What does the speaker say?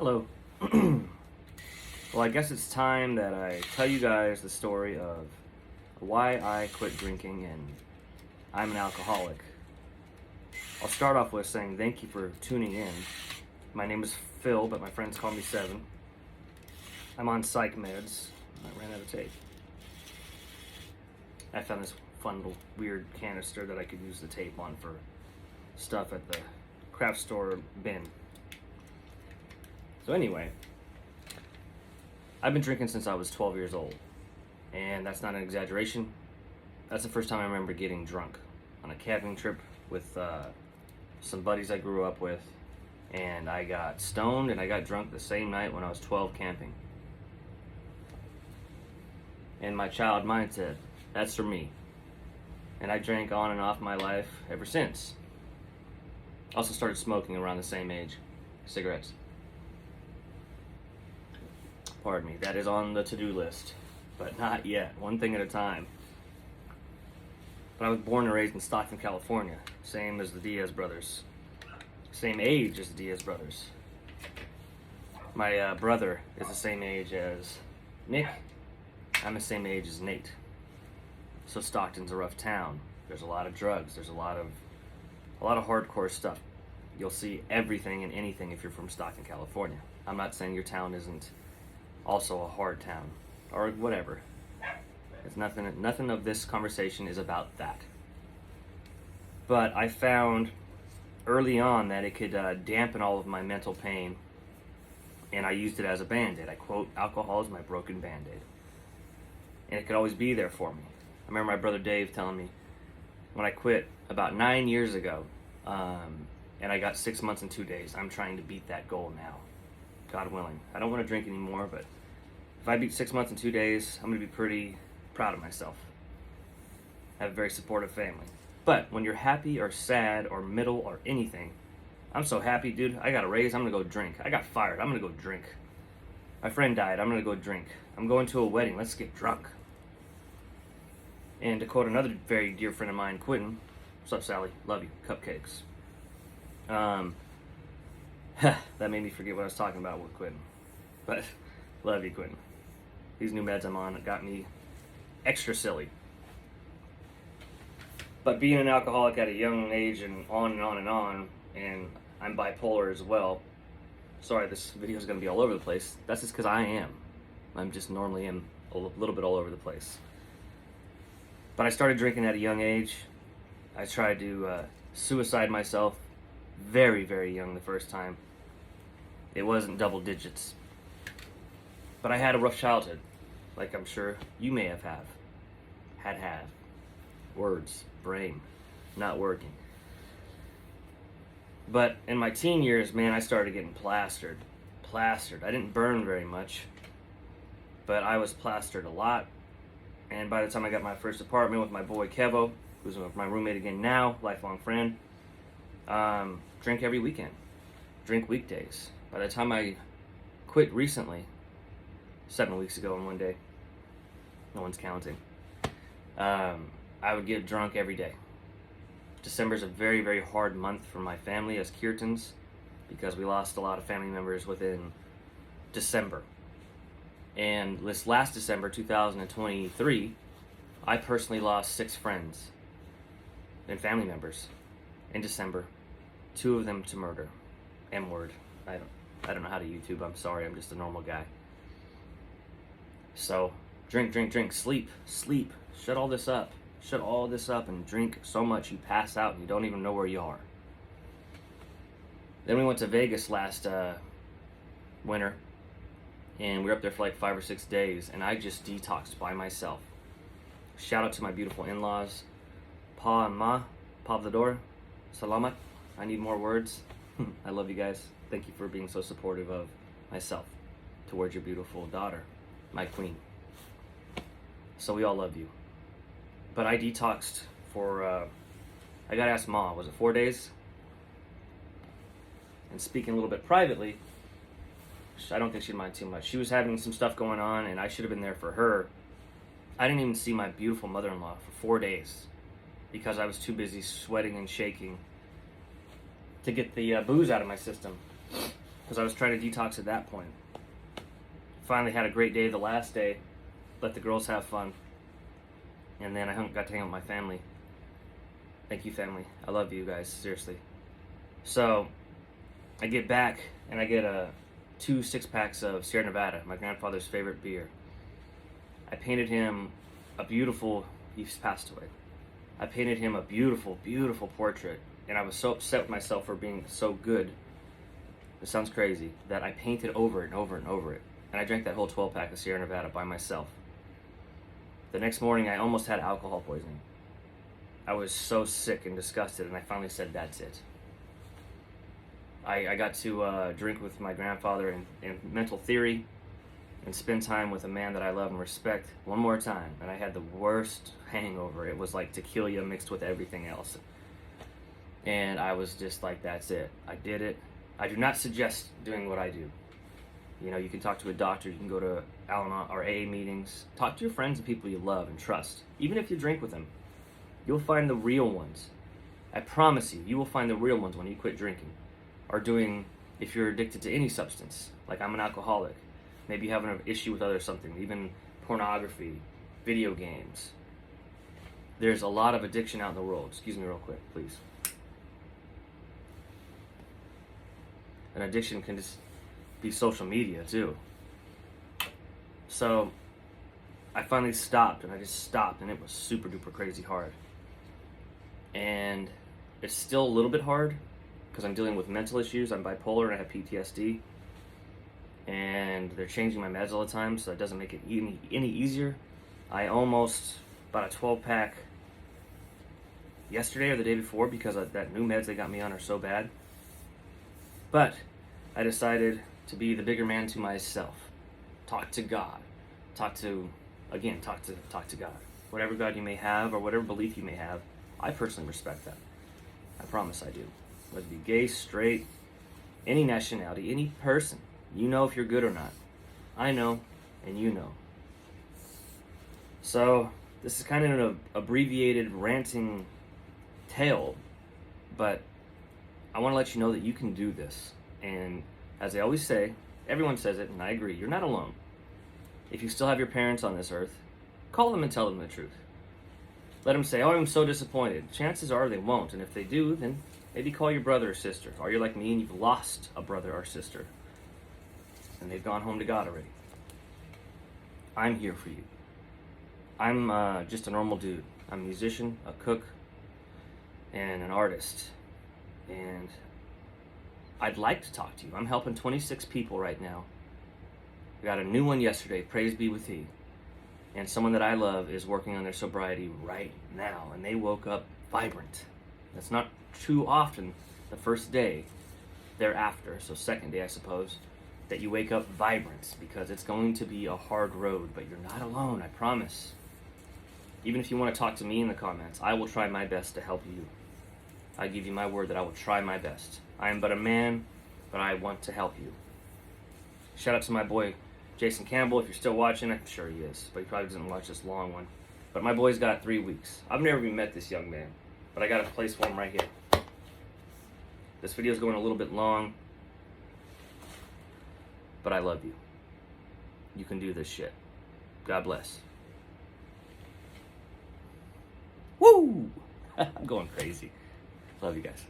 Hello. Well, I guess it's time that I tell you guys the story of why I quit drinking and I'm an alcoholic. I'll start off with saying thank you for tuning in. My name is Phil, but my friends call me Seven. I'm on psych meds. I ran out of tape. I found this fun little weird canister that I could use the tape on for stuff at the craft store bin. So anyway, I've been drinking since I was 12 years old, and that's not an exaggeration. That's the first time I remember getting drunk on a camping trip with some buddies I grew up with, and I got stoned and I got drunk the same night when I was 12 camping. And my child mind said, that's for me. And I drank on and off my life ever since. Also started smoking around the same age, cigarettes. Pardon me, that is on the to-do list, but not yet, one thing at a time. But I was born and raised in Stockton, California, same as the Diaz brothers, same age as the Diaz brothers. My brother is the same age as Nick. I'm the same age as Nate. So Stockton's a rough town. There's a lot of drugs. There's a lot of hardcore stuff. You'll see everything and anything if you're from Stockton, California. I'm not saying your town isn't also a hard town or whatever. It's nothing of this conversation is about that. But I found early on that it could dampen all of my mental pain, and I used it as a band-aid. I quote, alcohol is my broken band-aid. And it could always be there for me. I remember my brother Dave telling me when I quit about 9 years ago, and I got 6 months and 2 days, I'm trying to beat that goal now, God willing. I don't want to drink anymore, but if I beat 6 months and 2 days, I'm going to be pretty proud of myself. I have a very supportive family. But when you're happy or sad or middle or anything, I'm so happy, dude. I got a raise, I'm going to go drink. I got fired, I'm going to go drink. My friend died, I'm going to go drink. I'm going to a wedding, let's get drunk. And to quote another very dear friend of mine, Quentin, what's up, Sally? Love you. Cupcakes. That made me forget what I was talking about with Quentin. But love you, Quentin. These new meds I'm on got me extra silly. But being an alcoholic at a young age and on and on and on, and I'm bipolar as well. Sorry, this video is going to be all over the place. That's just because I am. I'm just normally am a little bit all over the place. But I started drinking at a young age. I tried to suicide myself very, very young the first time. It wasn't double digits. But I had a rough childhood, like I'm sure you may have. Had. Words, brain, not working. But in my teen years, man, I started getting plastered. I didn't burn very much, but I was plastered a lot. And by the time I got my first apartment with my boy Kevo, who's my roommate again now, lifelong friend, drink every weekend, drink weekdays. By the time I quit recently, 7 weeks ago in one day, no one's counting, I would get drunk every day. December's a very, very hard month for my family as Kirtans because we lost a lot of family members within December. And this last December, 2023, I personally lost 6 friends and family members in December. 2 of them to murder. M-word. I don't know how to YouTube. I'm sorry. I'm just a normal guy. So, drink, sleep. Shut all this up. Shut all this up and drink so much you pass out and you don't even know where you are. Then we went to Vegas last winter, and we were up there for like 5 or 6 days, and I just detoxed by myself. Shout out to my beautiful in-laws, Pa and Ma, Pavlador, Salamat. I need more words. I love you guys. Thank you for being so supportive of myself towards your beautiful daughter, my queen. So we all love you. But I detoxed for, I gotta ask Ma, was it 4 days? And speaking a little bit privately, I don't think she'd mind too much. She was having some stuff going on, and I should have been there for her. I didn't even see my beautiful mother-in-law for 4 days because I was too busy sweating and shaking to get the booze out of my system. because I was trying to detox at that point. Finally had a great day the last day, let the girls have fun, and then I got to hang out with my family. Thank you, family. I love you guys, seriously. So I get back and I get 2 6-packs of Sierra Nevada, my grandfather's favorite beer. I painted him a beautiful, he's passed away. I painted him a beautiful, beautiful portrait, and I was so upset with myself for being so good. It sounds crazy, that I painted over it and over and over it. And I drank that whole 12-pack of Sierra Nevada by myself. The next morning, I almost had alcohol poisoning. I was so sick and disgusted, and I finally said, that's it. I got to drink with my grandfather in mental theory and spend time with a man that I love and respect one more time. And I had the worst hangover. It was like tequila mixed with everything else. And I was just like, that's it. I did it. I do not suggest doing what I do. You know, you can talk to a doctor, you can go to Al-Anon or AA meetings, talk to your friends and people you love and trust. Even if you drink with them, you'll find the real ones. I promise you, you will find the real ones when you quit drinking. Or doing, if you're addicted to any substance, like I'm an alcoholic, maybe you have an issue with other something, even pornography, video games. There's a lot of addiction out in the world. Excuse me real quick, please. An addiction can just be social media too. So I finally stopped, and I just stopped, and it was super duper crazy hard. And it's still a little bit hard because I'm dealing with mental issues. I'm bipolar and I have PTSD, and they're changing my meds all the time, so it doesn't make it any easier. I almost bought a 12-pack yesterday or the day before because that new meds they got me on are so bad. But I decided to be the bigger man to myself. Talk to God. Talk to God. Whatever God you may have or whatever belief you may have, I personally respect that. I promise I do. Whether it be gay, straight, any nationality, any person. You know if you're good or not. I know, and you know. So, this is kind of an abbreviated ranting tale, but I want to let you know that you can do this. And as I always say, everyone says it, and I agree, you're not alone. If you still have your parents on this earth, call them and tell them the truth. Let them say, oh, I'm so disappointed. Chances are they won't, and if they do, then maybe call your brother or sister. Or you're like me and you've lost a brother or sister, and they've gone home to God already. I'm here for you. I'm just a normal dude. I'm a musician, a cook, and an artist. And I'd like to talk to you. I'm helping 26 people right now. I got a new one yesterday, praise be with Thee. And someone that I love is working on their sobriety right now, and they woke up vibrant. That's not too often the first day thereafter, so second day I suppose, that you wake up vibrant, because it's going to be a hard road, but you're not alone, I promise. Even if you want to talk to me in the comments, I will try my best to help you. I give you my word that I will try my best. I am but a man, but I want to help you. Shout out to my boy Jason Campbell, if you're still watching. I'm sure he is, but he probably doesn't watch this long one. But my boy's got 3 weeks. I've never even met this young man, but I got a place for him right here. This video is going a little bit long, but I love you. You can do this shit. God bless. Woo! I'm going crazy. Love you guys.